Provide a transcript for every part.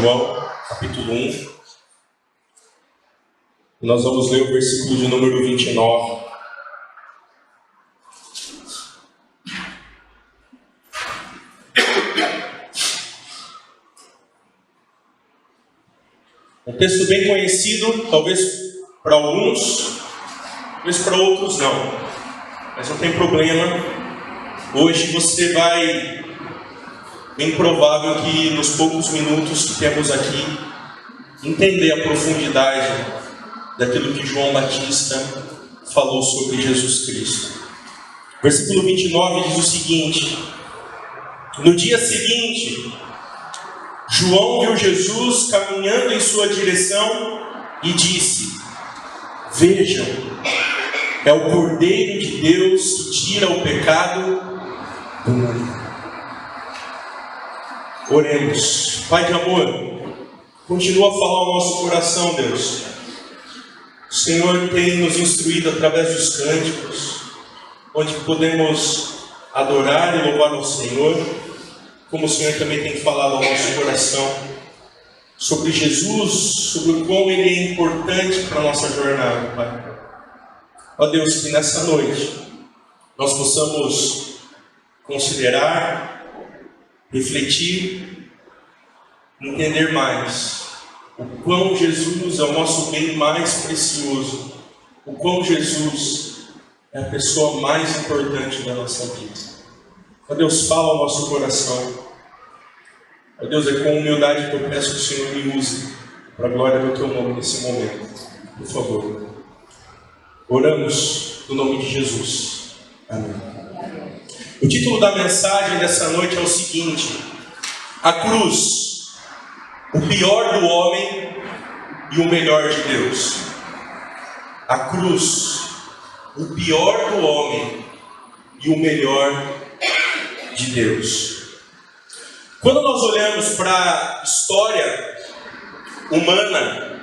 João, capítulo 1. Nós vamos ler o versículo de número 29. Um texto bem conhecido, talvez para alguns, talvez para outros não. Mas não tem problema. Hoje você vai, bem provável que nos poucos minutos que temos aqui, entender a profundidade daquilo que João Batista falou sobre Jesus Cristo. Versículo 29 diz o seguinte: no dia seguinte, João viu Jesus caminhando em sua direção e disse: vejam, é o Cordeiro de Deus que tira o pecado do mundo. Oremos. Pai de amor, continua a falar ao nosso coração, Deus. O Senhor tem nos instruído através dos cânticos, onde podemos adorar e louvar ao Senhor, como o Senhor também tem falado ao nosso coração sobre Jesus, sobre o quão Ele é importante para a nossa jornada, Pai. Ó Deus, que nessa noite nós possamos considerar, refletir, entender mais o quão Jesus é o nosso bem mais precioso, o quão Jesus é a pessoa mais importante da nossa vida. Ó Deus, fala ao nosso coração. Ó Deus, é com humildade que eu peço que o Senhor me use para a glória do Teu nome nesse momento. Por favor. Oramos no nome de Jesus. Amém. O título da mensagem dessa noite é o seguinte: a cruz, o pior do homem e o melhor de Deus. A cruz, o pior do homem e o melhor de Deus. Quando nós olhamos para a história humana,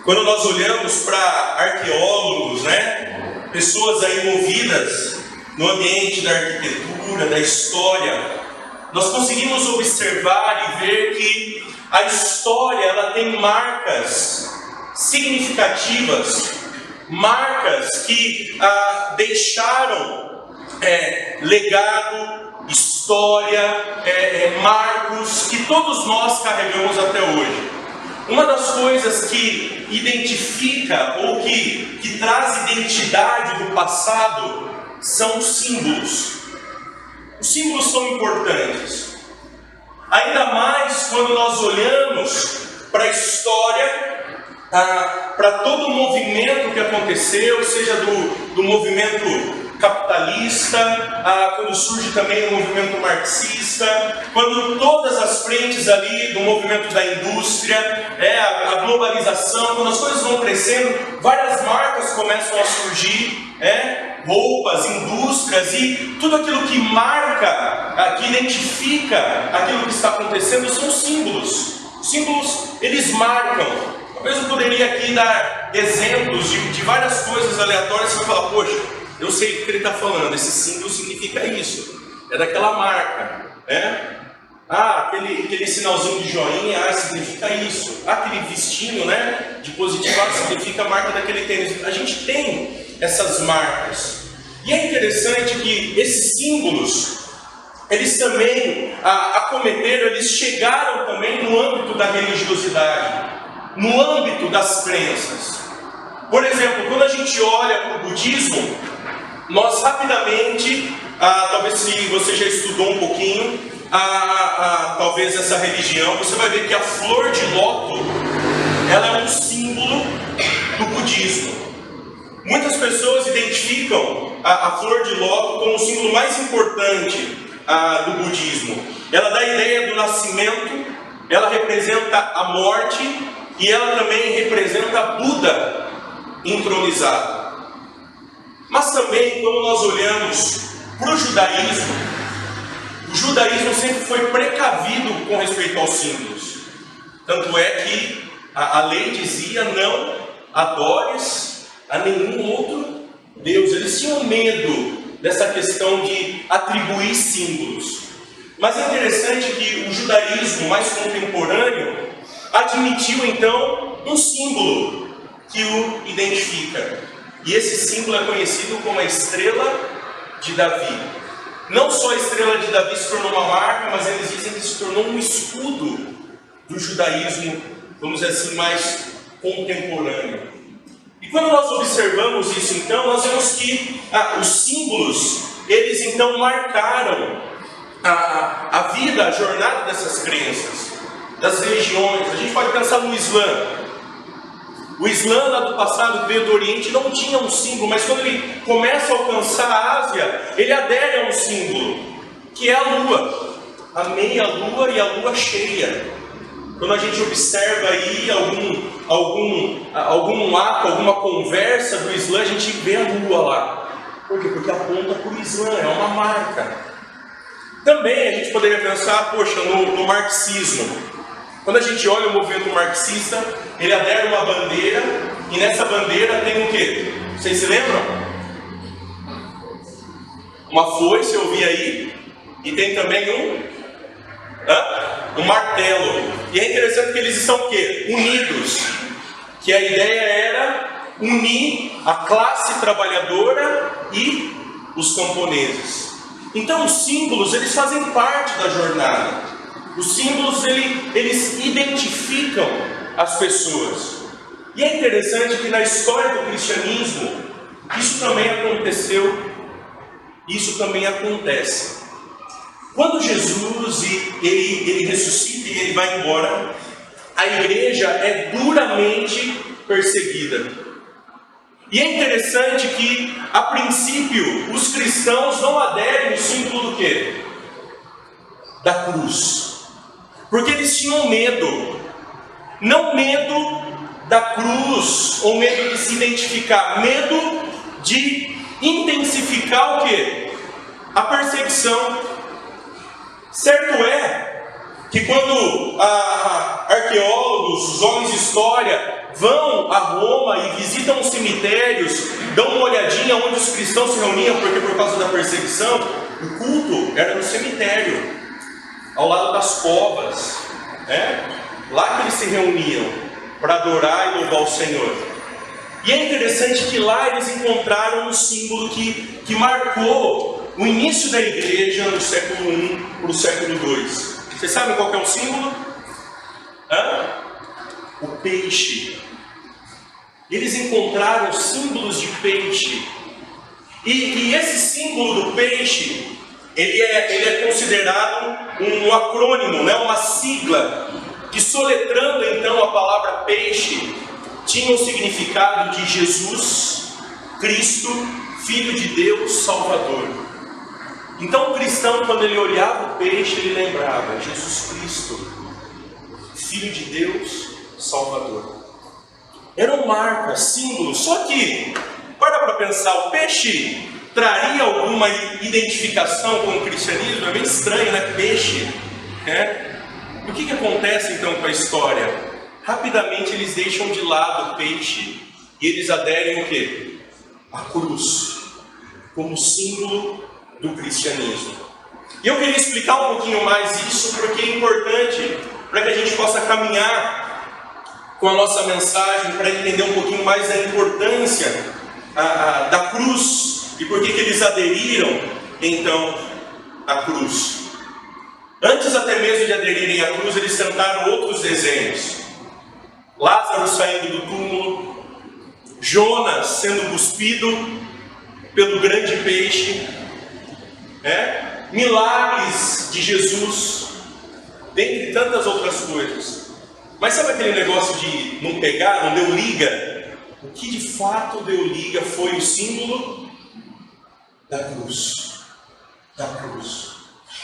quando nós olhamos para arqueólogos, pessoas aí envolvidas no ambiente da arquitetura, da história, nós conseguimos observar e ver que a história ela tem marcas significativas, marcas que deixaram legado, história, marcos que todos nós carregamos até hoje. Uma das coisas que identifica ou que traz identidade do passado são os símbolos. Os símbolos são importantes. Ainda mais quando nós olhamos para a história, para todo o movimento que aconteceu, seja do movimento capitalista, quando surge também o movimento marxista, quando todas as frentes ali do movimento da indústria, a globalização, quando as coisas vão crescendo, várias marcas começam a surgir, roupas, indústrias e tudo aquilo que marca, que identifica aquilo que está acontecendo são símbolos. Os símbolos, eles marcam. Talvez eu poderia aqui dar exemplos de várias coisas aleatórias que você vai falar: poxa, eu sei o que ele está falando, esse símbolo significa isso, é daquela marca, aquele sinalzinho de joinha, significa isso, aquele vestinho, de positivo, significa a marca daquele tênis. A gente tem essas marcas, e é interessante que esses símbolos, eles também acometeram, eles chegaram também no âmbito da religiosidade, no âmbito das crenças. Por exemplo, quando a gente olha para o budismo, nós rapidamente, talvez se você já estudou um pouquinho, talvez essa religião, você vai ver que a flor de lótus, ela é um símbolo do budismo. Muitas pessoas identificam a flor de lótus como o símbolo mais importante do budismo. Ela dá a ideia do nascimento, ela representa a morte e ela também representa Buda entronizado. Mas também, quando nós olhamos para o judaísmo sempre foi precavido com respeito aos símbolos. Tanto é que a lei dizia: não adores a nenhum outro Deus. Eles tinham medo dessa questão de atribuir símbolos. Mas é interessante que o judaísmo mais contemporâneo admitiu então um símbolo que o identifica. E esse símbolo é conhecido como a estrela de Davi. Não só a estrela de Davi se tornou uma marca, mas eles dizem que se tornou um escudo do judaísmo, vamos dizer assim, mais contemporâneo. E quando nós observamos isso, então, nós vemos que os símbolos, eles então marcaram a vida, a jornada dessas crenças, das religiões. A gente pode pensar no Islã. O Islã lá do passado, que veio do Oriente, não tinha um símbolo, mas quando ele começa a alcançar a Ásia, ele adere a um símbolo, que é a lua, a meia-lua e a lua cheia. Quando a gente observa aí algum ato, alguma conversa do Islã, a gente vê a lua lá. Por quê? Porque aponta para o Islã, é uma marca. Também a gente poderia pensar, poxa, no marxismo. Quando a gente olha o movimento marxista, ele adere uma bandeira, e nessa bandeira tem o quê? Vocês se lembram? Uma foice, eu vi aí, e tem também um martelo. E é interessante que eles estão o quê? Unidos. Que a ideia era unir a classe trabalhadora e os camponeses. Então os símbolos, eles fazem parte da jornada. Os símbolos, eles identificam as pessoas. E é interessante que na história do cristianismo, isso também aconteceu, isso também acontece. Quando Jesus ele ressuscita e ele vai embora, a igreja é duramente perseguida. E é interessante que, a princípio, os cristãos não aderem ao símbolo do quê? Da cruz. Porque eles tinham medo. Não medo da cruz, ou medo de se identificar, medo de intensificar o quê? A perseguição. Certo é que quando arqueólogos, os homens de história, vão a Roma e visitam os cemitérios, dão uma olhadinha onde os cristãos se reuniam, porque por causa da perseguição, o culto era no cemitério, ao lado das covas, né? Lá que eles se reuniam para adorar e louvar o Senhor. E é interessante que lá eles encontraram um símbolo que marcou o início da igreja no século I para o século II. Vocês sabem qual que é o símbolo? O peixe. Eles encontraram símbolos de peixe. E esse símbolo do peixe, ele é considerado um acrônimo, né? Uma sigla, que soletrando então a palavra peixe, tinha o significado de Jesus, Cristo, Filho de Deus, Salvador. Então o cristão, quando ele olhava o peixe, ele lembrava Jesus Cristo, Filho de Deus, Salvador. Eram marcas, símbolos, só que, para pensar, o peixe traria alguma identificação com o cristianismo? É bem estranho, né? Peixe, né? O que acontece então com a história? Rapidamente eles deixam de lado o peixe e eles aderem o quê? A cruz, como símbolo do cristianismo. E eu queria explicar um pouquinho mais isso, porque é importante para que a gente possa caminhar com a nossa mensagem, para entender um pouquinho mais da importância da cruz e por que eles aderiram então à cruz. Antes até mesmo de aderirem à cruz, eles tentaram outros desenhos. Lázaro saindo do túmulo, Jonas sendo cuspido pelo grande peixe, milagres de Jesus, dentre tantas outras coisas. Mas sabe aquele negócio de não pegar, não deu liga? O que de fato deu liga foi o símbolo da cruz. Da cruz.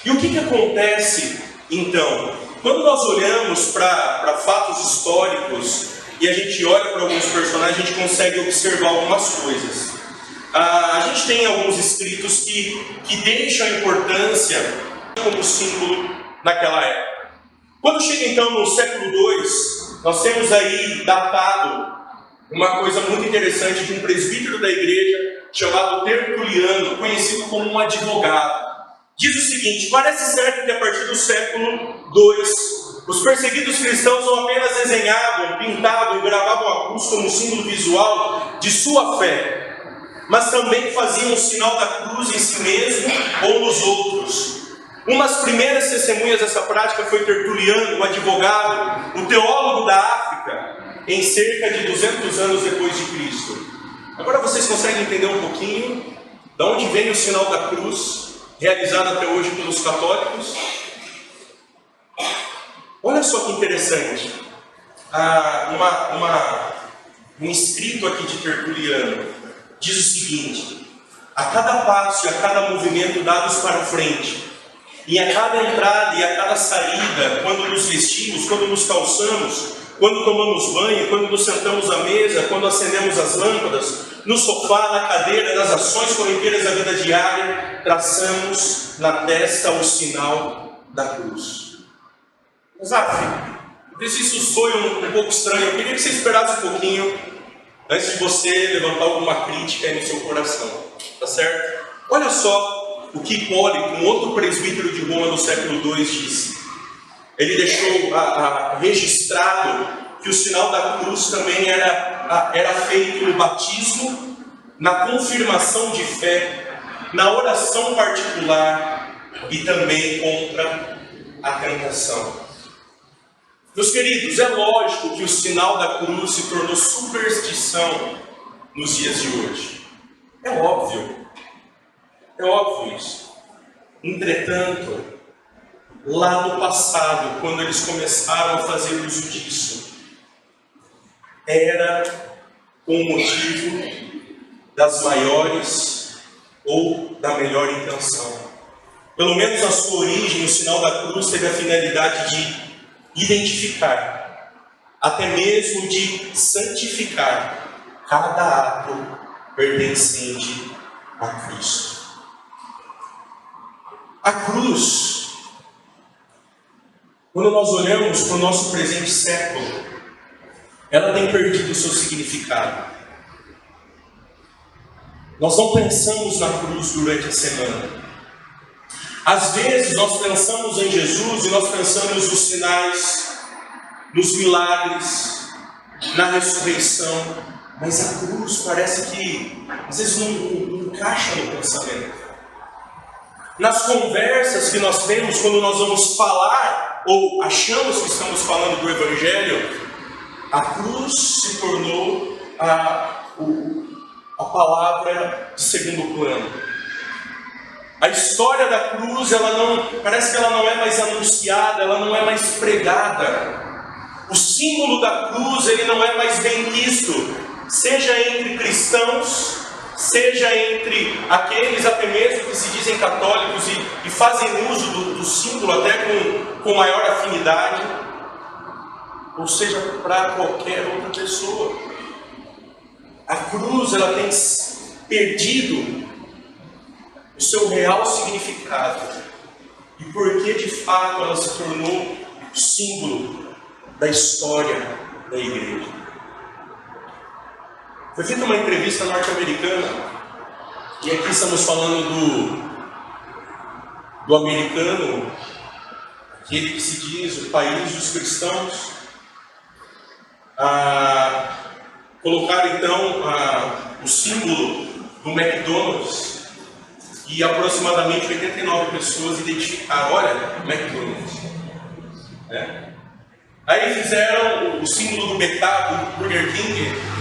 E o que acontece então? Quando nós olhamos para fatos históricos e a gente olha para alguns personagens, a gente consegue observar algumas coisas. A gente tem alguns escritos que deixam a importância como símbolo naquela época. Quando chega então no século II, nós temos aí datado uma coisa muito interessante de um presbítero da igreja chamado Tertuliano, conhecido como um advogado. diz o seguinte: parece certo que a partir do século II, os perseguidos cristãos não apenas desenhavam, pintavam e gravavam a cruz como símbolo visual de sua fé, mas também faziam o sinal da cruz em si mesmo ou nos outros. Uma das primeiras testemunhas dessa prática foi Tertuliano, o advogado, o teólogo da África, em cerca de 200 anos depois de Cristo. Agora vocês conseguem entender um pouquinho de onde vem o sinal da cruz, realizado até hoje pelos católicos? Olha só que interessante. Um escrito aqui de Tertuliano diz o seguinte: a cada passo e a cada movimento dados para frente, e a cada entrada e a cada saída, quando nos vestimos, quando nos calçamos, quando tomamos banho, quando nos sentamos à mesa, quando acendemos as lâmpadas, no sofá, na cadeira, nas ações corriqueiras da vida diária, traçamos na testa o sinal da cruz. Mas, isso foi um pouco estranho. Eu queria que você esperasse um pouquinho antes de você levantar alguma crítica aí no seu coração, tá certo? Olha só o que Hipólito, um outro presbítero de Roma do século II, disse. Ele deixou registrado que o sinal da cruz também era feito no batismo, na confirmação de fé, na oração particular e também contra a tentação. Meus queridos, é lógico que o sinal da cruz se tornou superstição nos dias de hoje. É óbvio isso. Entretanto, lá no passado, quando eles começaram a fazer uso disso, era com o motivo das maiores ou da melhor intenção. Pelo menos na sua origem, o sinal da cruz teve a finalidade de identificar, até mesmo de santificar cada ato pertencente a Cristo. A cruz, quando nós olhamos para o nosso presente século, ela tem perdido o seu significado. Nós não pensamos na cruz durante a semana. Às vezes nós pensamos em Jesus e nós pensamos nos sinais, nos milagres, na ressurreição, mas a cruz parece que às vezes não encaixa no pensamento. Nas conversas que nós temos quando nós vamos falar ou achamos que estamos falando do Evangelho, a cruz se tornou a palavra de segundo plano. A história da cruz, parece que ela não é mais anunciada, ela não é mais pregada. O símbolo da cruz, ele não é mais bem visto, seja entre cristãos, seja entre aqueles até mesmo que se dizem católicos e fazem uso do símbolo até com maior afinidade, ou seja, para qualquer outra pessoa. A cruz, ela tem perdido o seu real significado e porque de fato ela se tornou símbolo da história da igreja. Foi feita uma entrevista norte-americana, e aqui estamos falando do americano, aquele que se diz o país dos cristãos. Colocaram então o símbolo do McDonald's, e aproximadamente 89 pessoas identificaram: olha, McDonald's. Aí fizeram o símbolo do BK, do Burger King.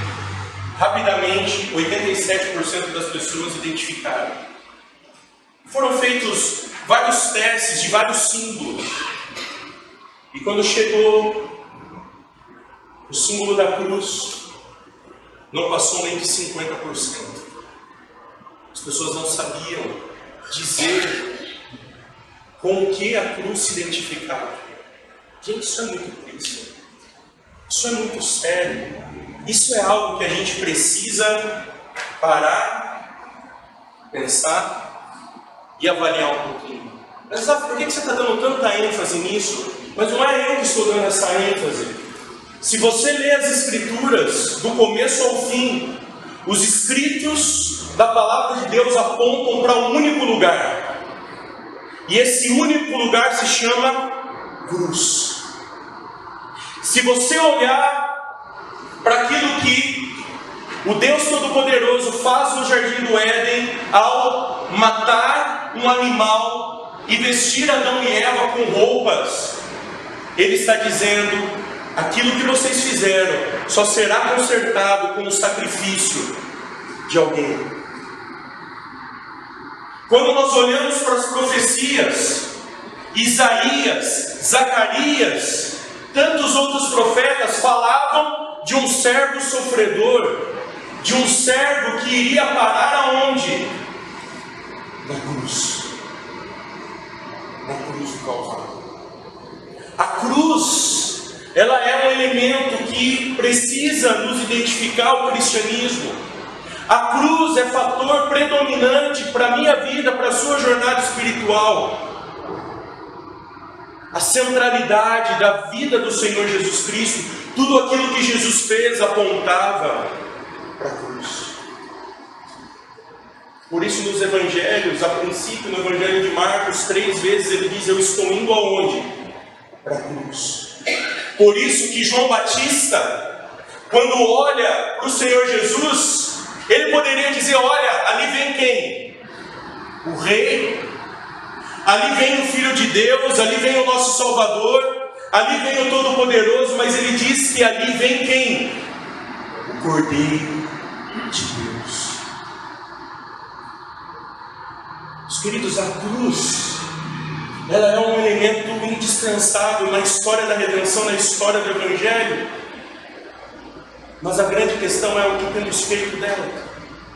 Rapidamente, 87% das pessoas identificaram. Foram feitos vários testes de vários símbolos. E quando chegou o símbolo da cruz, não passou nem de 50%. As pessoas não sabiam dizer com o que a cruz se identificava. Gente, isso é muito triste. Isso é muito sério. Isso é algo que a gente precisa parar, pensar e avaliar um pouquinho. Mas sabe por que você está dando tanta ênfase nisso? Mas não é eu que estou dando essa ênfase. Se você lê as Escrituras, do começo ao fim, os escritos da Palavra de Deus apontam para um único lugar. E esse único lugar se chama cruz. Se você olhar para aquilo que o Deus Todo-Poderoso faz no Jardim do Éden, ao matar um animal e vestir Adão e Eva com roupas, Ele está dizendo: aquilo que vocês fizeram só será consertado com o sacrifício de alguém. Quando nós olhamos para as profecias, Isaías, Zacarias, tantos outros profetas falavam de um servo sofredor, de um servo que iria parar aonde? Na cruz. Na cruz do Calvário. A cruz, ela é um elemento que precisa nos identificar o cristianismo. A cruz é fator predominante para a minha vida, para a sua jornada espiritual. A centralidade da vida do Senhor Jesus Cristo, tudo aquilo que Jesus fez apontava para a cruz. Por isso nos evangelhos, a princípio no evangelho de Marcos, 3 vezes ele diz: eu estou indo aonde? Para a cruz. Por isso que João Batista, quando olha para o Senhor Jesus, ele poderia dizer: olha, ali vem quem? O Rei. Ali vem o Filho de Deus, ali vem o nosso Salvador, ali vem o Todo-Poderoso, mas ele diz que ali vem quem? O Cordeiro de Deus. Meus queridos, a cruz, ela é um elemento indispensável na história da redenção, na história do Evangelho. Mas a grande questão é o que temos feito dela,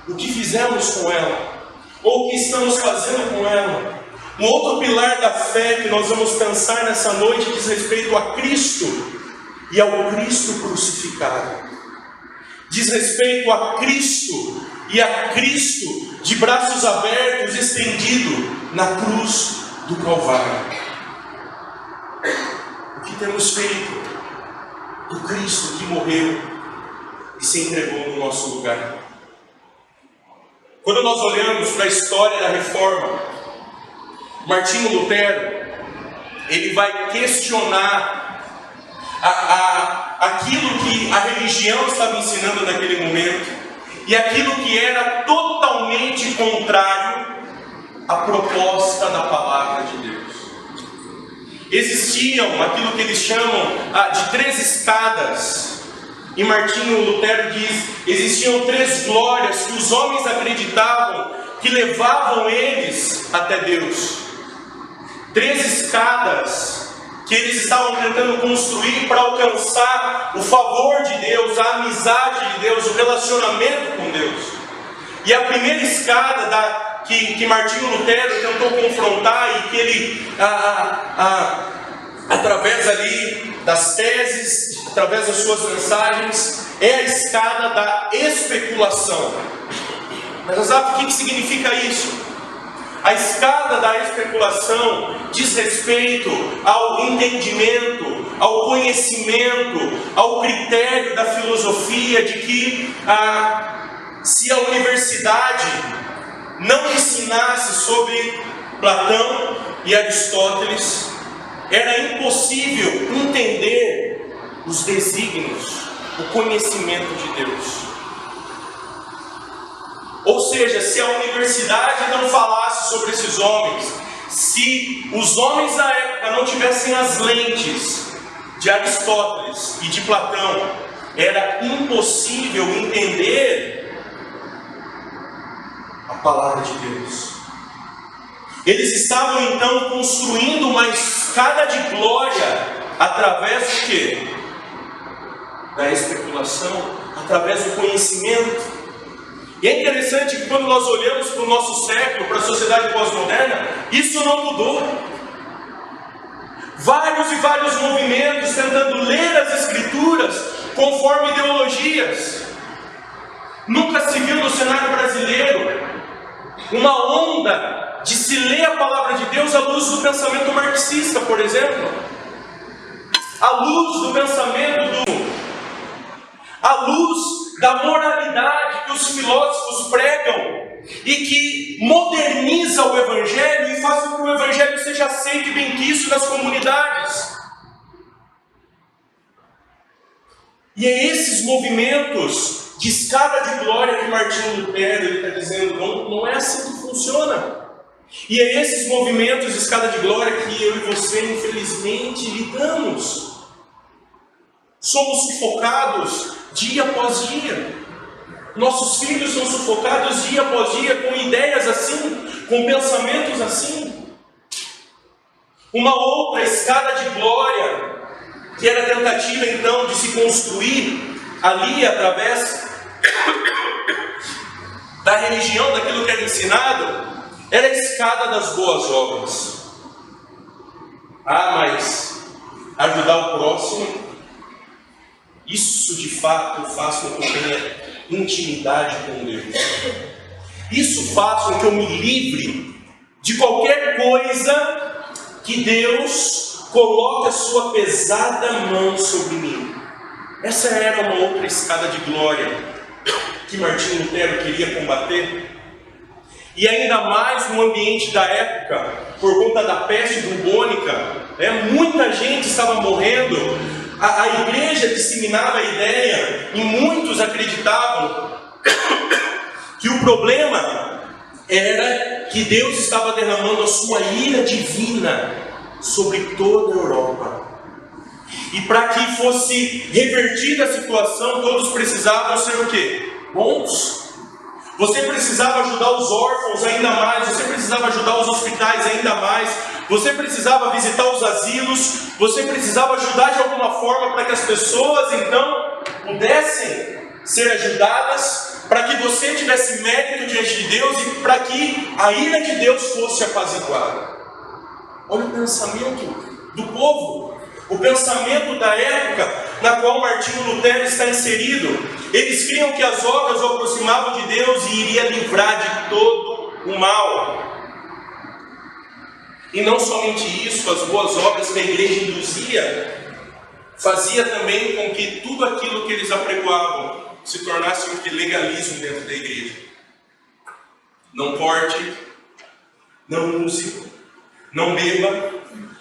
o que fizemos com ela, ou o que estamos fazendo com ela. Um outro pilar da fé que nós vamos pensar nessa noite diz respeito a Cristo e ao Cristo crucificado. Diz respeito a Cristo e a Cristo de braços abertos, estendido na cruz do Calvário. O que temos feito do Cristo que morreu e se entregou no nosso lugar? Quando nós olhamos para a história da Reforma, Martinho Lutero, ele vai questionar aquilo que a religião estava ensinando naquele momento e aquilo que era totalmente contrário à proposta da palavra de Deus. Existiam aquilo que eles chamam de 3 escadas, e Martinho Lutero diz: existiam 3 glórias que os homens acreditavam que levavam eles até Deus. 3 escadas que eles estavam tentando construir para alcançar o favor de Deus, a amizade de Deus, o relacionamento com Deus. E a primeira escada que Martinho Lutero tentou confrontar e que ele, através ali das teses, através das suas mensagens, é a escada da especulação. Mas sabe o que significa isso? A escada da especulação diz respeito ao entendimento, ao conhecimento, ao critério da filosofia de que se a universidade não ensinasse sobre Platão e Aristóteles, era impossível entender os desígnios, o conhecimento de Deus. Ou seja, se a universidade não falasse sobre esses homens, se os homens da época não tivessem as lentes de Aristóteles e de Platão, era impossível entender a palavra de Deus. Eles estavam então construindo uma escada de glória através do quê? Da especulação, através do conhecimento. E é interessante que quando nós olhamos para o nosso século, para a sociedade pós-moderna, isso não mudou. Vários e vários movimentos tentando ler as Escrituras conforme ideologias. Nunca se viu no cenário brasileiro uma onda de se ler a palavra de Deus à luz do pensamento marxista, por exemplo. À luz do pensamento à luz da moralidade que os filósofos pregam e que moderniza o Evangelho e faz com que o Evangelho seja aceito e bem-quisto nas comunidades. E é esses movimentos de escada de glória que Martinho Lutero está dizendo, não é assim que funciona. E é esses movimentos de escada de glória que eu e você, infelizmente, lidamos. Somos sufocados dia após dia. Nossos filhos são sufocados dia após dia com ideias assim, com pensamentos assim. Uma outra escada de glória, que era a tentativa então de se construir ali através da religião, daquilo que era ensinado, era a escada das boas obras. Mas ajudar o próximo, isso de fato faz com que eu tenha intimidade com Deus. Isso faz com que eu me livre de qualquer coisa que Deus coloque a sua pesada mão sobre mim. Essa era uma outra escada de glória que Martinho Lutero queria combater. E ainda mais no ambiente da época, por conta da peste bubônica, muita gente estava morrendo. A igreja disseminava a ideia, e muitos acreditavam que o problema era que Deus estava derramando a sua ira divina sobre toda a Europa. E para que fosse revertida a situação, todos precisavam ser o quê? Bons. Você precisava ajudar os órfãos ainda mais, você precisava ajudar os hospitais ainda mais, você precisava visitar os asilos, você precisava ajudar de alguma forma para que as pessoas então pudessem ser ajudadas, para que você tivesse mérito diante de Deus e para que a ira de Deus fosse apaziguada. Olha o pensamento do povo. O pensamento da época na qual Martinho Lutero está inserido. Eles criam que as obras o aproximavam de Deus e iria livrar de todo o mal. E não somente isso, as boas obras que a igreja induzia, fazia também com que tudo aquilo que eles apregoavam se tornasse um legalismo dentro da igreja. Não corte, não use, não beba,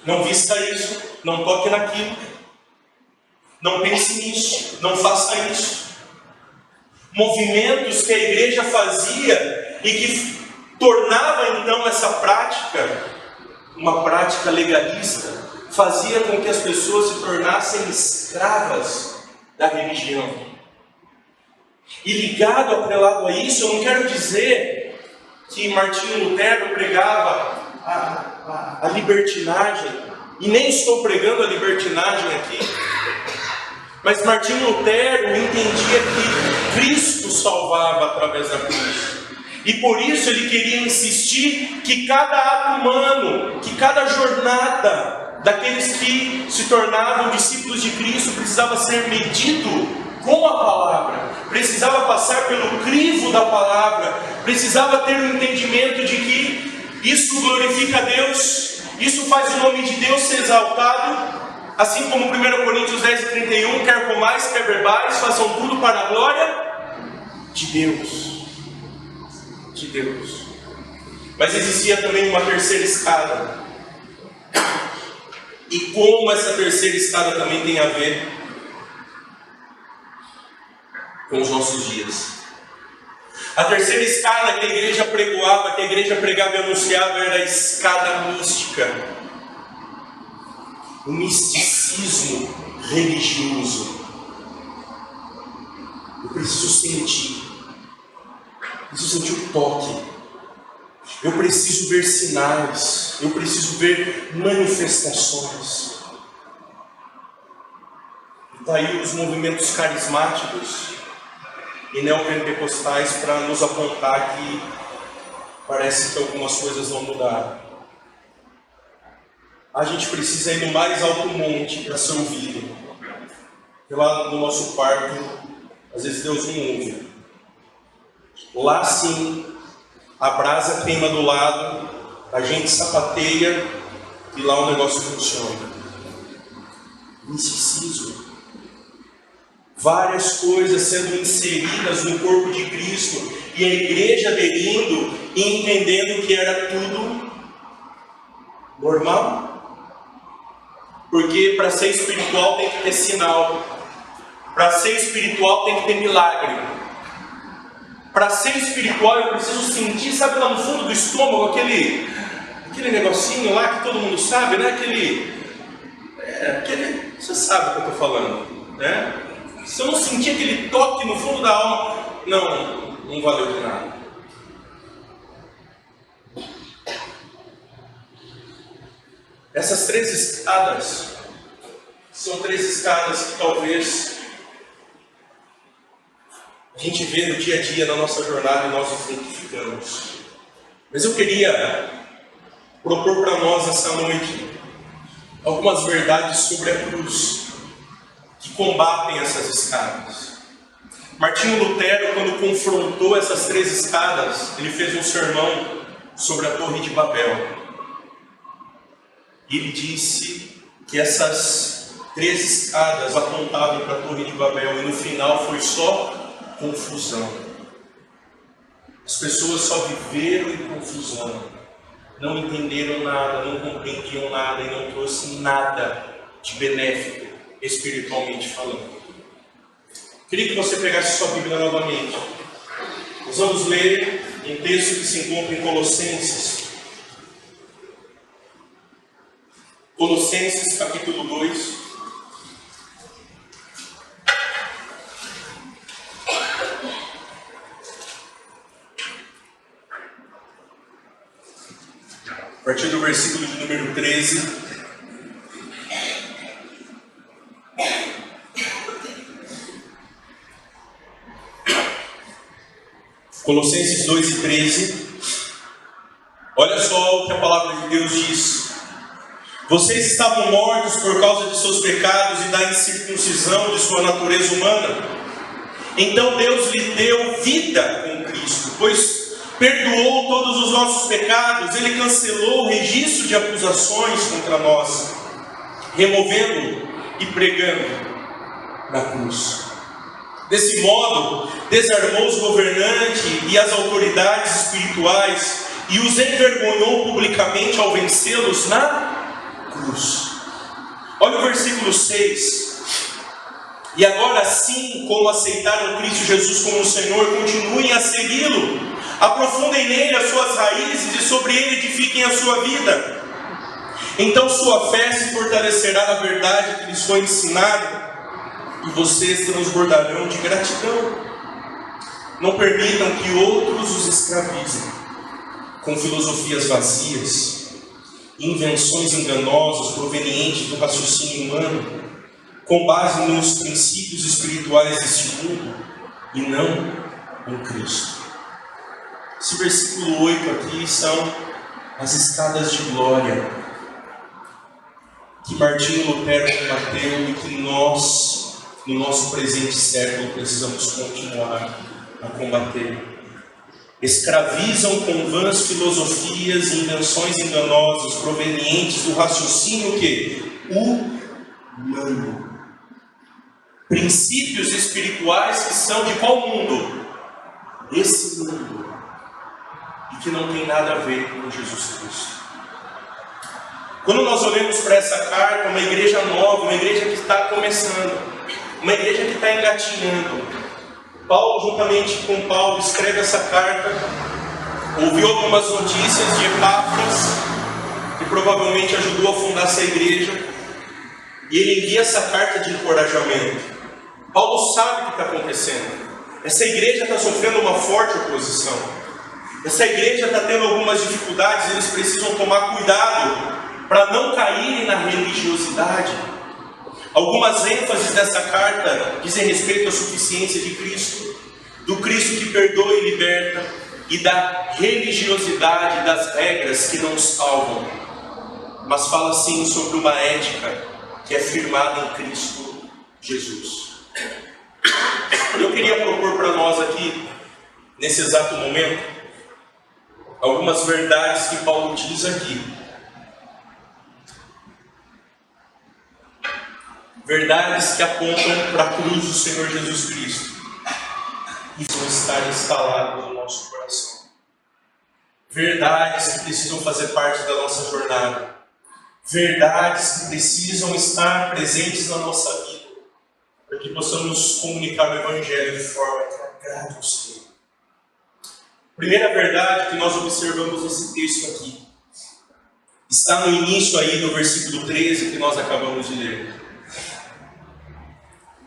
não vista isso, não toque naquilo, não pense nisso, não faça isso. Movimentos que a igreja fazia e que tornava então essa prática uma prática legalista, fazia com que as pessoas se tornassem escravas da religião. E ligado, atrelado a isso, eu não quero dizer que Martinho Lutero pregava a libertinagem, e nem estou pregando a libertinagem aqui, mas Martinho Lutero entendia que Cristo salvava através da cruz. E por isso ele queria insistir que cada ato humano, que cada jornada daqueles que se tornavam discípulos de Cristo precisava ser medido com a palavra, precisava passar pelo crivo da palavra, precisava ter o entendimento de que isso glorifica a Deus, isso faz o nome de Deus ser exaltado, assim como 1 Coríntios 10:31, quer comais, quer bebais, façam tudo para a glória de Deus. De Deus. Mas existia também uma terceira escada. E como essa terceira escada também tem a ver com os nossos dias. A terceira escada que a igreja pregoava, que a igreja pregava e anunciava, era a escada mística. O misticismo religioso. Eu preciso sentir o toque, eu preciso ver sinais, eu preciso ver manifestações. Está aí os movimentos carismáticos e neopentecostais para nos apontar que parece que algumas coisas vão mudar. A gente precisa ir no mais alto monte para ser ouvido. Porque lá no nosso quarto, às vezes Deus não ouve. Lá sim, a brasa queima do lado, a gente sapateia e lá o negócio funciona. Misticismo. Várias coisas sendo inseridas no corpo de Cristo e a igreja aderindo e entendendo que era tudo normal. Porque para ser espiritual tem que ter sinal. Para ser espiritual tem que ter milagre. Para ser espiritual eu preciso sentir, sabe lá no fundo do estômago, aquele negocinho lá que todo mundo sabe, né? Você sabe o que eu estou falando, né? Se eu não sentir aquele toque no fundo da alma, não valeu de nada. Essas 3 escadas são 3 escadas que talvez a gente vê no dia a dia, na nossa jornada, e nós nos identificamos. Mas eu queria propor para nós essa noite algumas verdades sobre a cruz que combatem essas escadas. Martinho Lutero, quando confrontou essas 3 escadas, ele fez um sermão sobre a Torre de Babel. E ele disse que essas 3 escadas apontavam para a Torre de Babel, e no final foi só confusão. As pessoas só viveram em confusão, não entenderam nada, não compreendiam nada e não trouxe nada de benéfico, espiritualmente falando. Queria que você pegasse sua Bíblia novamente. Nós vamos ler um texto que se encontra em Colossenses. Colossenses capítulo 2. A partir do versículo de número 13. Colossenses 2 e 13. Olha só o que a palavra de Deus diz. Vocês estavam mortos por causa de seus pecados e da incircuncisão de sua natureza humana. Então Deus lhe deu vida com Cristo, pois perdoou todos os nossos pecados. Ele cancelou o registro de acusações contra nós, removendo e pregando na cruz. Desse modo, desarmou os governantes e as autoridades espirituais e os envergonhou publicamente ao vencê-los na cruz. Olha o versículo 6. E agora, assim como aceitaram Cristo Jesus como Senhor, continuem a segui-lo. Aprofundem nele as suas raízes e sobre ele edifiquem a sua vida. Então sua fé se fortalecerá na verdade que lhes foi ensinada, e vocês transbordarão de gratidão. Não permitam que outros os escravizem com filosofias vazias, invenções enganosas provenientes do raciocínio humano, com base nos princípios espirituais deste mundo e não em Cristo. Esse versículo 8 aqui são as escadas de glória que Martinho Lutero combateu e que nós, no nosso presente século, precisamos continuar a combater. Escravizam com vãs filosofias e invenções enganosas provenientes do raciocínio humano. Princípios espirituais que são de qual mundo? Desse mundo. E que não tem nada a ver com Jesus Cristo. Quando nós olhamos para essa carta, uma igreja nova, uma igreja que está começando, uma igreja que está engatinhando, Paulo, juntamente com Paulo, escreve essa carta, ouviu algumas notícias de Epáfras, que provavelmente ajudou a fundar essa igreja, e ele envia essa carta de encorajamento. Paulo sabe o que está acontecendo. Essa igreja está sofrendo uma forte oposição. Essa igreja está tendo algumas dificuldades, eles precisam tomar cuidado para não caírem na religiosidade. Algumas ênfases dessa carta dizem respeito à suficiência de Cristo, do Cristo que perdoa e liberta, e da religiosidade das regras que não salvam, mas fala sim sobre uma ética que é firmada em Cristo Jesus. Eu queria propor para nós aqui, nesse exato momento, algumas verdades que Paulo diz aqui. Verdades que apontam para a cruz do Senhor Jesus Cristo e vão estar instaladas no nosso coração. Verdades que precisam fazer parte da nossa jornada. verdades que precisam estar presentes na nossa vida, para que possamos comunicar o Evangelho de forma que agrade ao Senhor. Primeira verdade que nós observamos nesse texto aqui está no início aí do versículo 13 que nós acabamos de ler.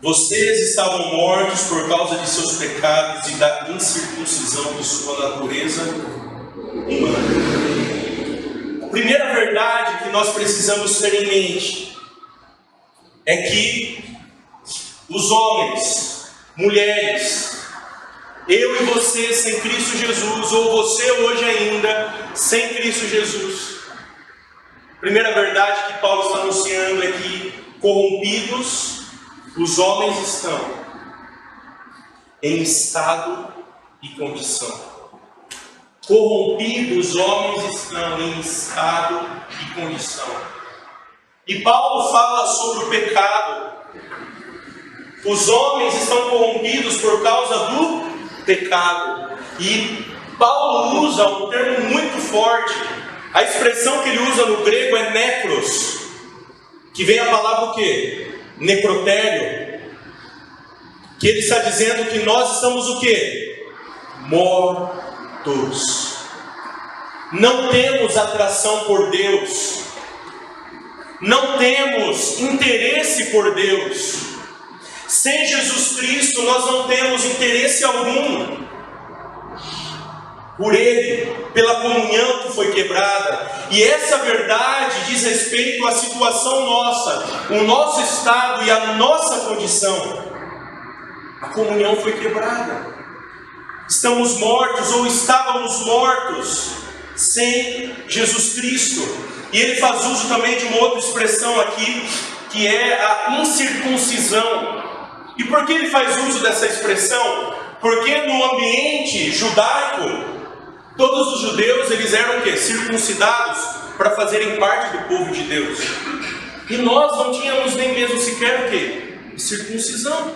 Vocês estavam mortos por causa de seus pecados e da incircuncisão de sua natureza humana. A primeira verdade que nós precisamos ter em mente é que os homens, mulheres, eu e você sem Cristo Jesus, ou você hoje ainda sem Cristo Jesus. A primeira verdade que Paulo está anunciando é que corrompidos os homens estão em estado e condição. Corrompidos os homens estão em estado e condição. E Paulo fala sobre o pecado. Os homens estão corrompidos por causa do pecado. E Paulo usa um termo muito forte. A expressão que ele usa no grego é necros, que vem a palavra o quê? Necrotério, que ele está dizendo que nós estamos o quê? Mortos. Não temos atração por Deus, não temos interesse por Deus. Sem Jesus Cristo nós não temos interesse algum por Ele, pela comunhão que foi quebrada. E essa verdade diz respeito à situação nossa, o nosso estado e a nossa condição. A comunhão foi quebrada. Estamos mortos ou estávamos mortos sem Jesus Cristo. E ele faz uso também de uma outra expressão aqui, que é a incircuncisão. E por que ele faz uso dessa expressão? Porque no ambiente judaico, todos os judeus, eles eram o quê? Circuncidados para fazerem parte do povo de Deus. E nós não tínhamos nem mesmo sequer o quê? Circuncisão.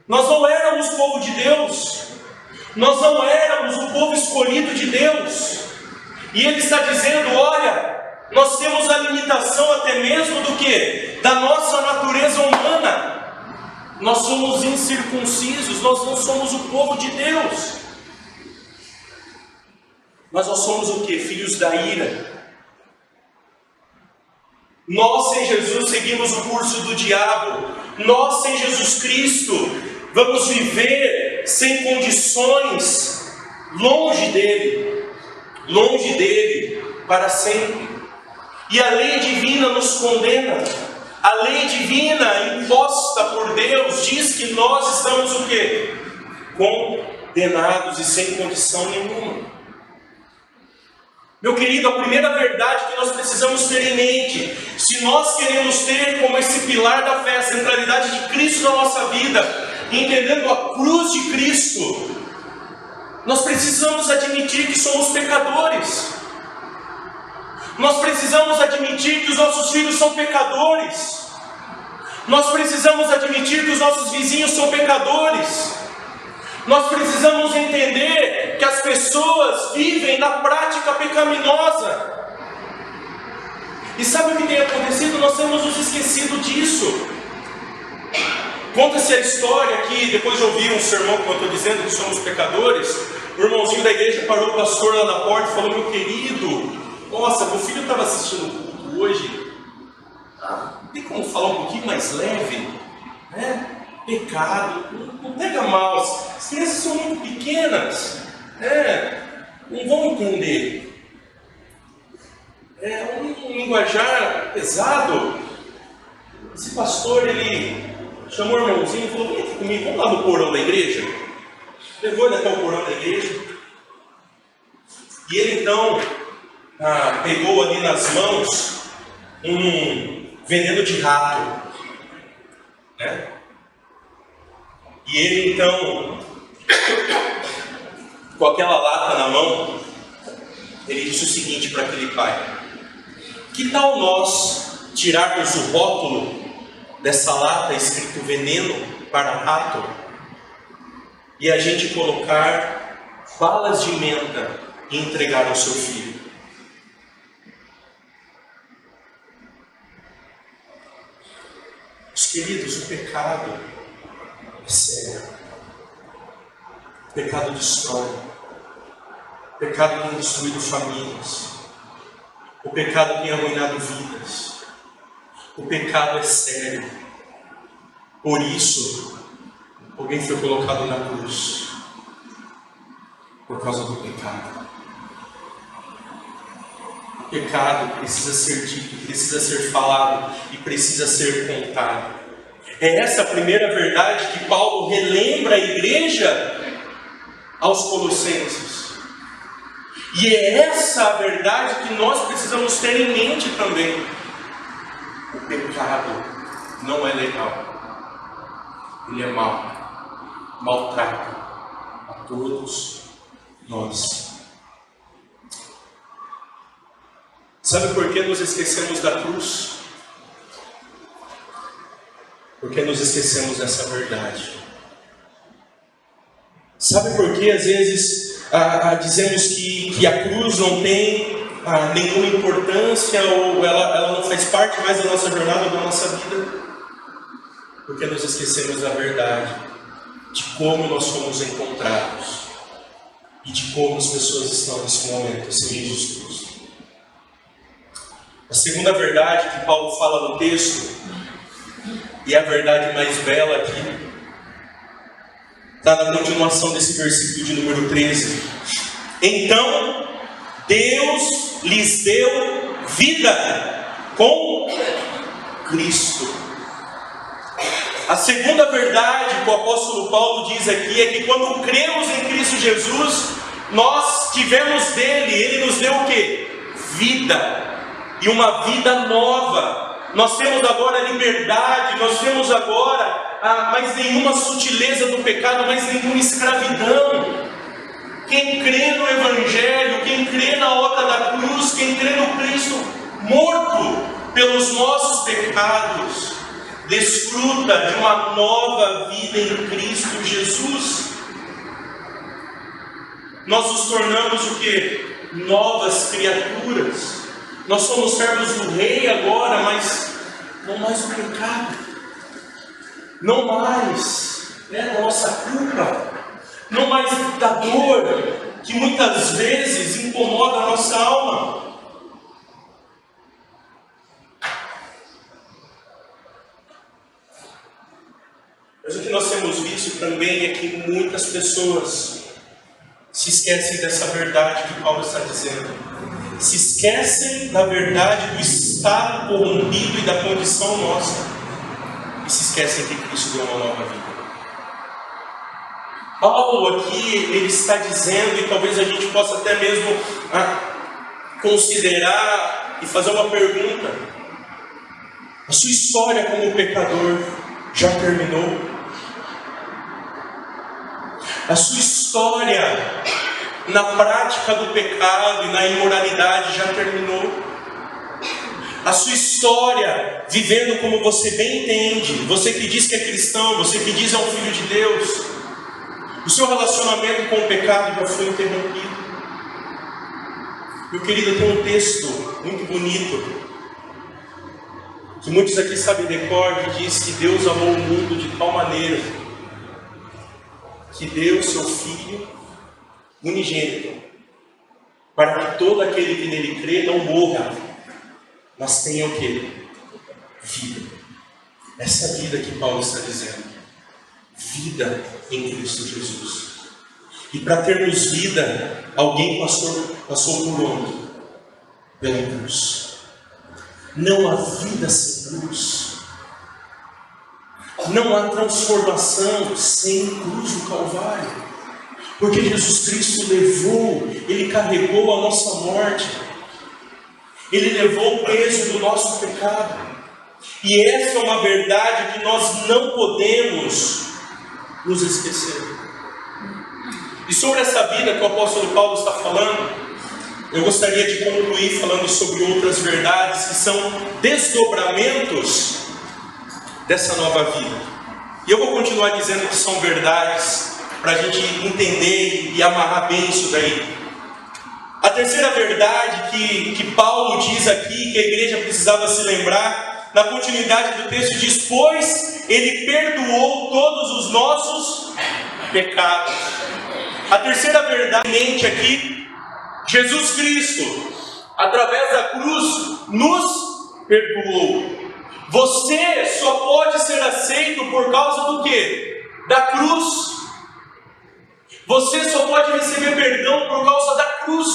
Nós não éramos povo de Deus. Nós não éramos o povo escolhido de Deus. E ele está dizendo, olha, nós temos a limitação até mesmo do quê? Da nossa natureza humana. Nós somos incircuncisos, nós não somos o povo de Deus. Mas nós somos o quê? Filhos da ira. Nós sem Jesus seguimos o curso do diabo. Nós sem Jesus Cristo vamos viver sem condições, longe dele para sempre. E a lei divina nos condena. A lei divina imposta por Deus diz que nós estamos o quê? Condenados e sem condição nenhuma. Meu querido, a primeira verdade que nós precisamos ter em mente, se nós queremos ter como esse pilar da fé, a centralidade de Cristo na nossa vida, entendendo a cruz de Cristo, nós precisamos admitir que somos pecadores. Nós precisamos admitir que os nossos filhos são pecadores. Nós precisamos admitir que os nossos vizinhos são pecadores. Nós precisamos entender que as pessoas vivem na prática pecaminosa. E sabe o que tem acontecido? Nós temos nos esquecido disso. Conta-se a história aqui, depois de ouvir um sermão, como eu estou dizendo, que somos pecadores, o irmãozinho da igreja parou o pastor lá na porta e falou, meu querido, nossa, meu filho estava assistindo o culto hoje, tem como falar um pouquinho mais leve? Né? Pecado, não pega mal, as crianças são muito pequenas, não vão entender. É um linguajar pesado. Esse pastor, ele chamou o irmãozinho e falou, vem aqui comigo, vamos lá no porão da igreja. Levou ele até o porão da igreja. E ele então pegou ali nas mãos um veneno de rato, né? E ele então, com aquela lata na mão, ele disse o seguinte para aquele pai: que tal nós tirarmos o rótulo dessa lata escrito veneno para rato e a gente colocar balas de menta e entregar ao seu filho? Meus queridos, o pecado é sério. O pecado destrói. O pecado tem destruído famílias. O pecado tem arruinado vidas. O pecado é sério. Por isso, alguém foi colocado na cruz. Por causa do pecado. O pecado precisa ser dito, precisa ser falado e precisa ser contado. É essa a primeira verdade que Paulo relembra a igreja aos Colossenses. E é essa a verdade que nós precisamos ter em mente também. O pecado não é legal. Ele é mau. Maltrata a todos nós. Sabe por que nos esquecemos da cruz? Porque nos esquecemos dessa verdade. Sabe por que às vezes dizemos que a cruz não tem nenhuma importância ou ela não faz parte mais da nossa jornada, da nossa vida? Porque nos esquecemos da verdade, de como nós fomos encontrados e de como as pessoas estão nesse momento sem Jesus Cristo. A segunda verdade que Paulo fala no texto, e é a verdade mais bela aqui, está na continuação desse versículo de número 13. Então, Deus lhes deu vida com Cristo. A segunda verdade que o apóstolo Paulo diz aqui é que quando cremos em Cristo Jesus, nós tivemos dele, ele nos deu o quê? Vida. E uma vida nova. Nós temos agora liberdade, nós temos agora mais nenhuma sutileza do pecado, mais nenhuma escravidão. Quem crê no Evangelho, quem crê na obra da cruz, quem crê no Cristo morto pelos nossos pecados, desfruta de uma nova vida em Cristo Jesus. Nós nos tornamos o quê? Novas criaturas. Nós somos servos do Rei agora, mas não mais o pecado. Não mais da nossa culpa. Não mais da dor que muitas vezes incomoda a nossa alma. Mas o que nós temos visto também é que muitas pessoas se esquecem dessa verdade que Paulo está dizendo. Se esquecem da verdade do estado corrompido e da condição nossa. E se esquecem que Cristo deu uma nova vida. Paulo aqui, ele está dizendo, e talvez a gente possa até mesmo considerar e fazer uma pergunta. A sua história como pecador já terminou? A sua história na prática do pecado e na imoralidade já terminou? A sua história vivendo como você bem entende, você que diz que é cristão, você que diz é um filho de Deus, o seu relacionamento com o pecado já foi interrompido? Meu querido, tem um texto muito bonito que muitos aqui sabem de cor, que diz que Deus amou o mundo de tal maneira que deu seu Filho unigênito, para que todo aquele que nele crê não morra, mas tenha o quê? Vida. Essa vida que Paulo está dizendo. Vida em Cristo Jesus. E para termos vida, alguém passou por onde? Pela cruz. Não há vida sem cruz. Não há transformação sem cruz do Calvário. Porque Jesus Cristo Ele carregou a nossa morte. Ele levou o peso do nosso pecado. E essa é uma verdade que nós não podemos nos esquecer. E sobre essa vida que o apóstolo Paulo está falando, eu gostaria de concluir falando sobre outras verdades que são desdobramentos dessa nova vida. E eu vou continuar dizendo que são verdades para a gente entender e amarrar bem isso daí. A terceira verdade que Paulo diz aqui, que a igreja precisava se lembrar, na continuidade do texto, diz: pois Ele perdoou todos os nossos pecados. A terceira verdade aqui, Jesus Cristo, através da cruz, nos perdoou. Você só pode ser aceito por causa do quê? Da cruz. Você só pode receber perdão por causa da cruz.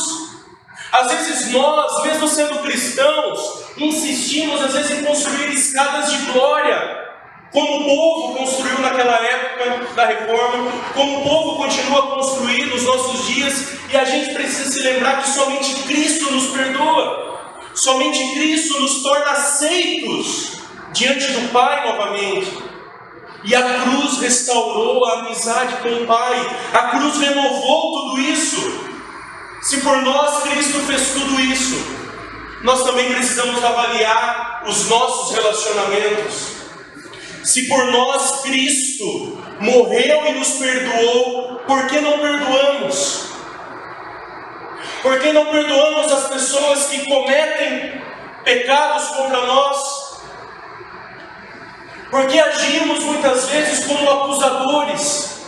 Às vezes nós, mesmo sendo cristãos, insistimos às vezes em construir escadas de glória, como o povo construiu naquela época da reforma, como o povo continua a construir nos nossos dias, e a gente precisa se lembrar que somente Cristo nos perdoa, somente Cristo nos torna aceitos diante do Pai novamente. E a cruz restaurou a amizade com o Pai, a cruz renovou tudo isso. Se por nós Cristo fez tudo isso, nós também precisamos avaliar os nossos relacionamentos. Se por nós Cristo morreu e nos perdoou, por que não perdoamos? Por que não perdoamos as pessoas que cometem pecados contra nós? Porque agimos muitas vezes como acusadores.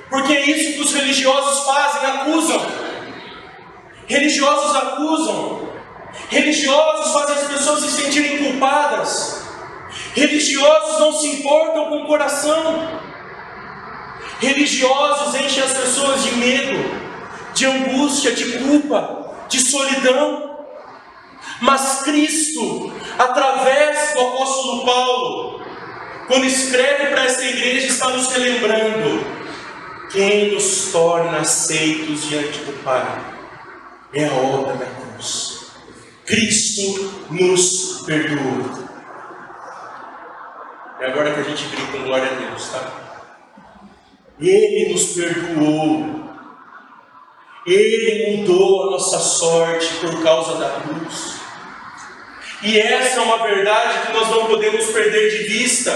Porque é isso que os religiosos fazem, acusam. Religiosos acusam. Religiosos fazem as pessoas se sentirem culpadas. Religiosos não se importam com o coração. Religiosos enchem as pessoas de medo, de angústia, de culpa, de solidão. Mas Cristo, através do apóstolo Paulo, quando escreve para essa igreja, está nos relembrando: quem nos torna aceitos diante do Pai é a obra da cruz. Cristo nos perdoou. É agora que a gente grita com glória a Deus, tá? Ele nos perdoou. Ele mudou a nossa sorte por causa da cruz. E essa é uma verdade que nós não podemos perder de vista.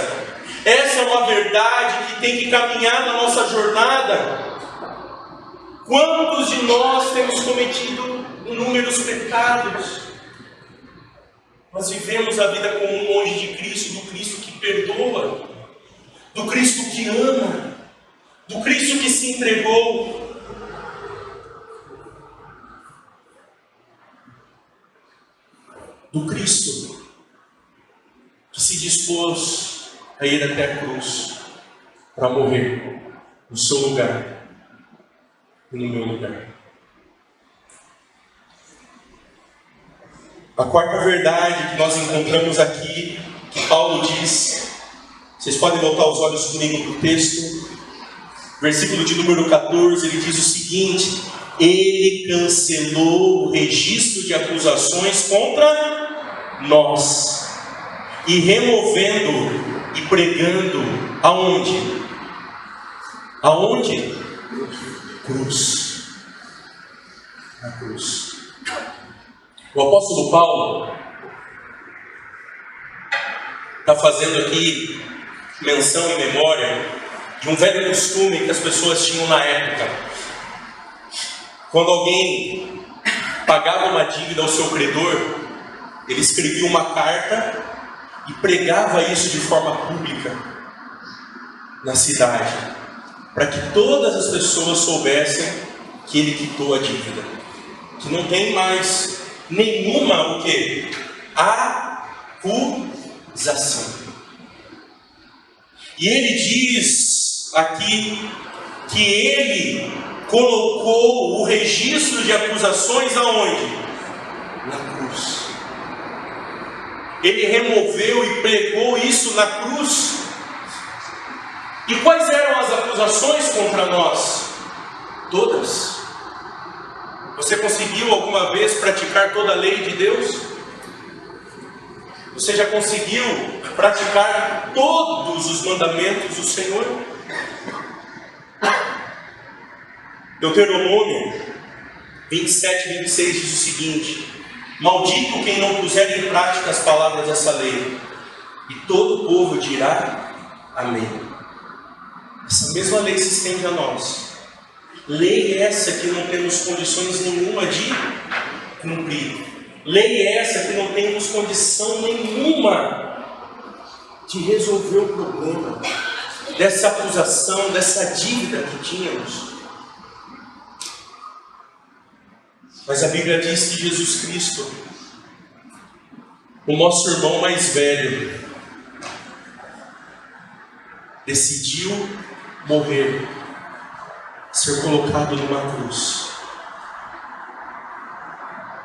Essa é uma verdade que tem que caminhar na nossa jornada. Quantos de nós temos cometido inúmeros pecados? Nós vivemos a vida comum longe de Cristo, do Cristo que perdoa, do Cristo que ama, do Cristo que se entregou. Do Cristo que se dispôs a ir até a cruz para morrer no seu lugar e no meu lugar. A quarta verdade que nós encontramos aqui, que Paulo diz, vocês podem voltar os olhos comigo para o texto, versículo de número 14, ele diz o seguinte: ele cancelou o registro de acusações contra nós, e removendo e pregando aonde? Aonde? Cruz. Na cruz. O apóstolo Paulo está fazendo aqui menção e memória de um velho costume que as pessoas tinham na época. Quando alguém pagava uma dívida ao seu credor, ele escrevia uma carta e pregava isso de forma pública na cidade, para que todas as pessoas soubessem que ele quitou a dívida, que não tem mais nenhuma o quê? Acusação. E ele diz aqui que ele colocou o registro de acusações aonde? Na cruz. Ele removeu e pregou isso na cruz. E quais eram as acusações contra nós? Todas. Você conseguiu alguma vez praticar toda a lei de Deus? Você já conseguiu praticar todos os mandamentos do Senhor? Deuteronômio 27, 26 diz o seguinte: maldito quem não puser em prática as palavras dessa lei. E todo o povo dirá amém. Essa mesma lei se estende a nós. Lei essa que não temos condições nenhuma de cumprir. Lei essa que não temos condição nenhuma de resolver o problema dessa acusação, dessa dívida que tínhamos. Mas a Bíblia diz que Jesus Cristo, o nosso irmão mais velho, decidiu morrer, ser colocado numa cruz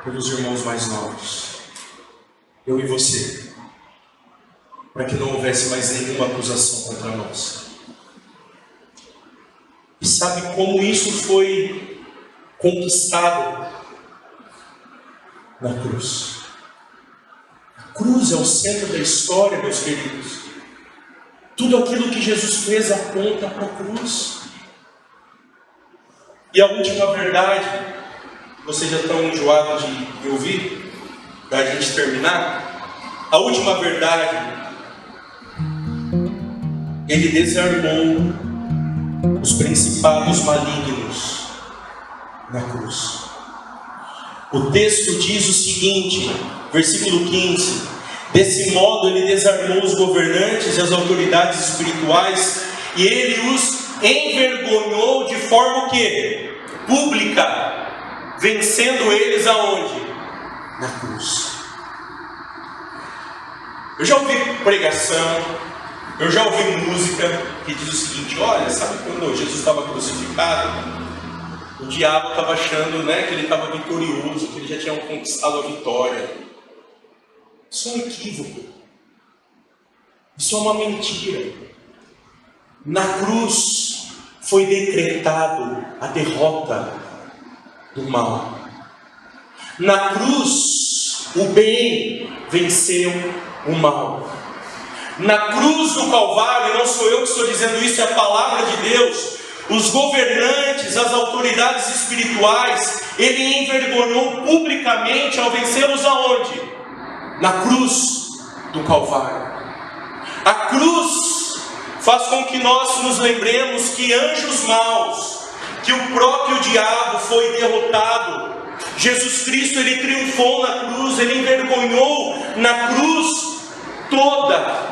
pelos irmãos mais novos, eu e você, para que não houvesse mais nenhuma acusação contra nós. E sabe como isso foi conquistado? Na cruz. A cruz é o centro da história, meus queridos. Tudo aquilo que Jesus fez aponta para a cruz. E a última verdade, vocês já estão enjoados de ouvir, para a gente terminar? A última verdade, ele desarmou os principados malignos na cruz. O texto diz o seguinte, versículo 15: desse modo ele desarmou os governantes e as autoridades espirituais, e ele os envergonhou de forma o quê? Pública, vencendo eles aonde? Na cruz. Eu já ouvi pregação, eu já ouvi música que diz o seguinte: olha, sabe quando Jesus estava crucificado? O diabo estava achando, que ele estava vitorioso, que ele já tinha conquistado a vitória. Isso é um equívoco. Isso é uma mentira. Na cruz foi decretado a derrota do mal. Na cruz o bem venceu o mal. Na cruz do Calvário, não sou eu que estou dizendo isso, é a palavra de Deus. Os governantes, as autoridades espirituais, ele envergonhou publicamente ao vencê-los aonde? Na cruz do Calvário. A cruz faz com que nós nos lembremos que anjos maus, que o próprio diabo foi derrotado. Jesus Cristo, ele triunfou na cruz, ele envergonhou na cruz toda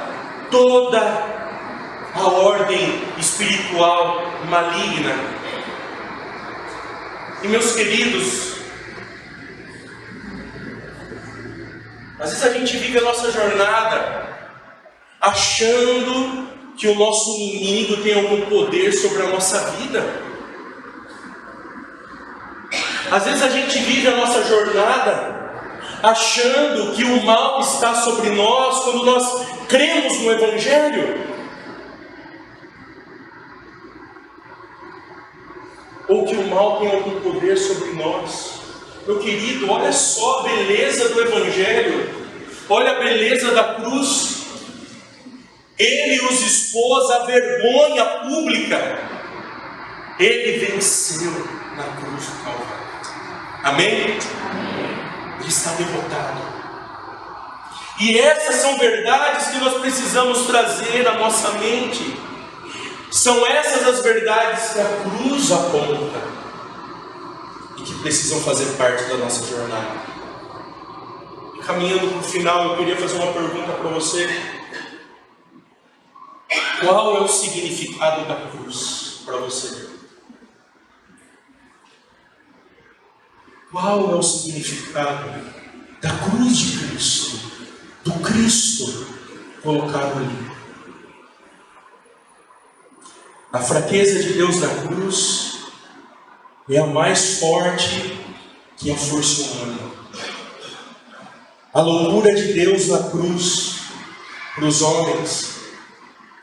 a ordem espiritual maligna. E meus queridos, às vezes a gente vive a nossa jornada achando que o nosso inimigo tem algum poder sobre a nossa vida. Às vezes a gente vive a nossa jornada achando que o mal está sobre nós quando nós cremos no Evangelho. Ou que o mal tem algum poder sobre nós. Meu querido, olha só a beleza do Evangelho. Olha a beleza da cruz. Ele os expôs à vergonha pública. Ele venceu na cruz do Calvário. Amém? Ele está derrotado. E essas são verdades que nós precisamos trazer à nossa mente. São essas as verdades que a cruz aponta e que precisam fazer parte da nossa jornada. E caminhando para o final, eu queria fazer uma pergunta para você. Qual é o significado da cruz para você? Qual é o significado da cruz de Cristo, do Cristo colocado ali? A fraqueza de Deus na cruz é a mais forte que a força humana. A loucura de Deus na cruz para os homens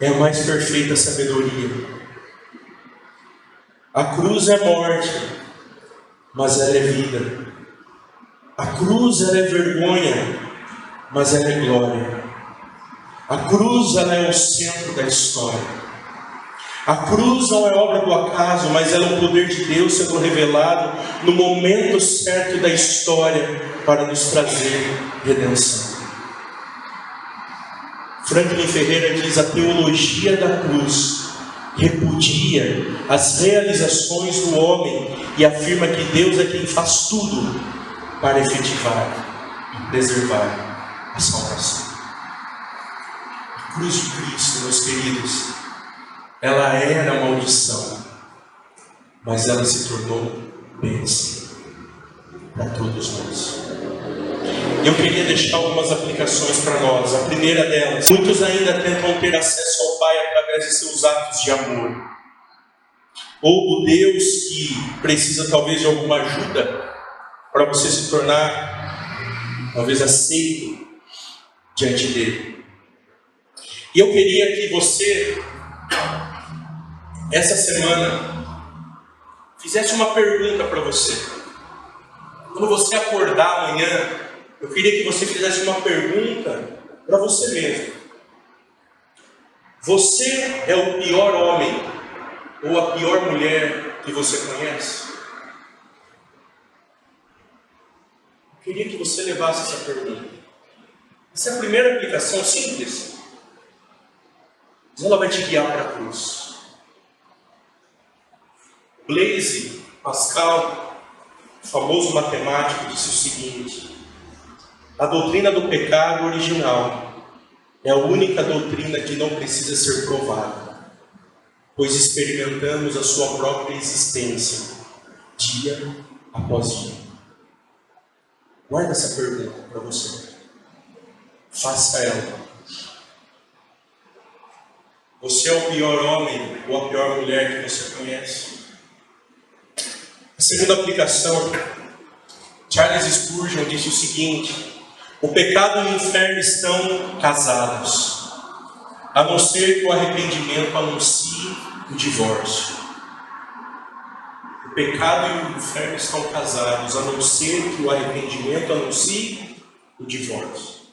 é a mais perfeita sabedoria. A cruz é morte, mas ela é vida. A cruz ela é vergonha, mas ela é glória. A cruz ela é o centro da história. A cruz não é obra do acaso, mas ela é o poder de Deus sendo revelado no momento certo da história para nos trazer redenção. Franklin Ferreira diz: a teologia da cruz repudia as realizações do homem e afirma que Deus é quem faz tudo para efetivar preservar a salvação. A cruz de Cristo, meus queridos, ela era maldição, mas ela se tornou bênção para todos nós. Eu queria deixar algumas aplicações para nós. A primeira delas: muitos ainda tentam ter acesso ao Pai através de seus atos de amor, ou do Deus que precisa talvez de alguma ajuda para você se tornar talvez aceito diante dele. E eu queria que você, essa semana, fizesse uma pergunta para você. Quando você acordar amanhã, eu queria que você fizesse uma pergunta para você mesmo. Você é o pior homem ou a pior mulher que você conhece? Eu queria que você levasse essa pergunta. Essa é a primeira aplicação simples, mas ela vai te guiar para a cruz. Blaise Pascal, famoso matemático, disse o seguinte: a doutrina do pecado original é a única doutrina que não precisa ser provada, pois experimentamos a sua própria existência, dia após dia. Guarda essa pergunta para você. Faça ela. Você é o pior homem ou a pior mulher que você conhece? A segunda aplicação: Charles Spurgeon disse o seguinte: o pecado e o inferno estão casados, a não ser que o arrependimento anuncie o divórcio. O pecado e o inferno estão casados, a não ser que o arrependimento anuncie o divórcio.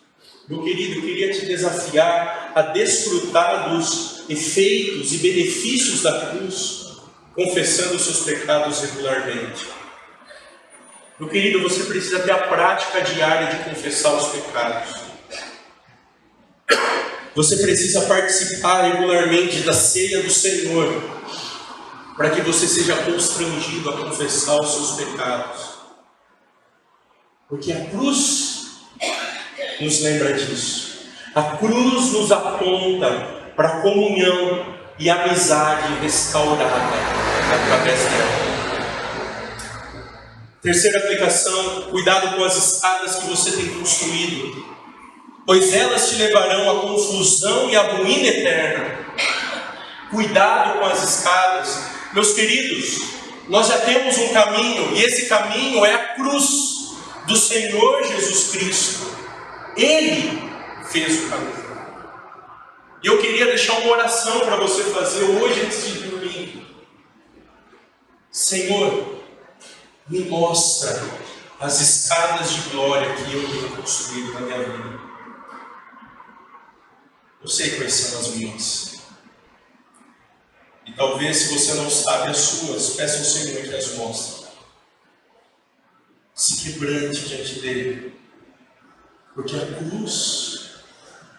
Meu querido, eu queria te desafiar a desfrutar dos efeitos e benefícios da cruz, confessando os seus pecados regularmente. Meu querido, você precisa ter a prática diária de confessar os pecados. Você precisa participar regularmente da ceia do Senhor, para que você seja constrangido a confessar os seus pecados. Porque a cruz nos lembra disso. A cruz nos aponta para a comunhão e amizade restaurada através dela. Terceira aplicação: cuidado com as escadas que você tem construído, pois elas te levarão à confusão e à ruína eterna. Cuidado com as escadas. Meus queridos, nós já temos um caminho, e esse caminho é a cruz do Senhor Jesus Cristo. Ele fez o caminho. E eu queria deixar uma oração para você fazer hoje antes de dormir. Senhor, me mostra as escadas de glória que eu tenho construído na minha vida. Eu sei quais são as minhas. E talvez, se você não sabe as suas, peça ao Senhor que as mostre. Se quebrante diante dele. Porque a cruz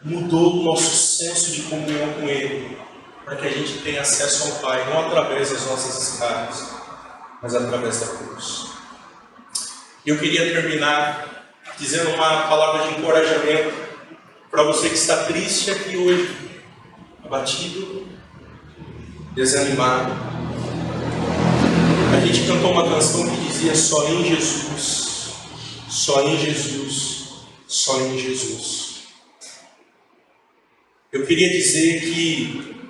mudou o nosso senso de comunhão com ele, para que a gente tenha acesso ao Pai, não através das nossas escadas, mas através da cruz. Eu queria terminar dizendo uma palavra de encorajamento para você que está triste aqui hoje, abatido, desanimado. A gente cantou uma canção que dizia: só em Jesus, só em Jesus, só em Jesus. Eu queria dizer que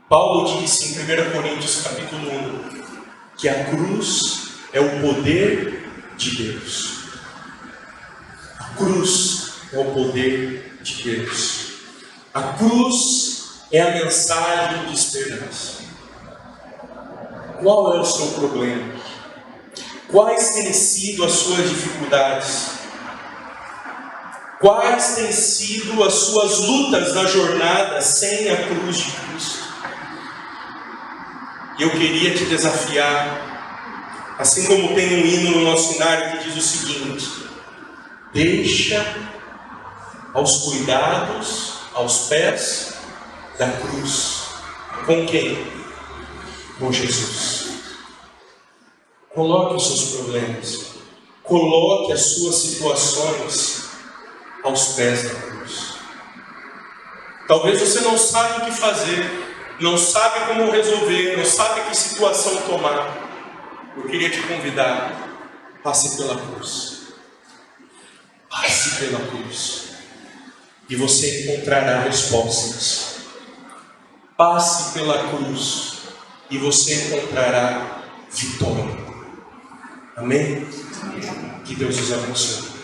Paulo disse em 1 Coríntios capítulo 1 que a cruz é o poder de Deus. A cruz é o poder de Deus. A cruz é a mensagem de esperança. Qual é o seu problema? Quais têm sido as suas dificuldades? Quais têm sido as suas lutas na jornada sem a cruz de Cristo? E eu queria te desafiar, assim como tem um hino no nosso cenário que diz o seguinte: deixa aos cuidados, aos pés da cruz. Com quem? Com Jesus. Coloque os seus problemas, Coloque as suas situações aos pés da cruz. Talvez você não saiba o que fazer, não sabe como resolver, não sabe que situação tomar. Eu queria te convidar, passe pela cruz. Passe pela cruz. E você encontrará respostas. Passe pela cruz. E você encontrará vitória. Amém? Que Deus os abençoe.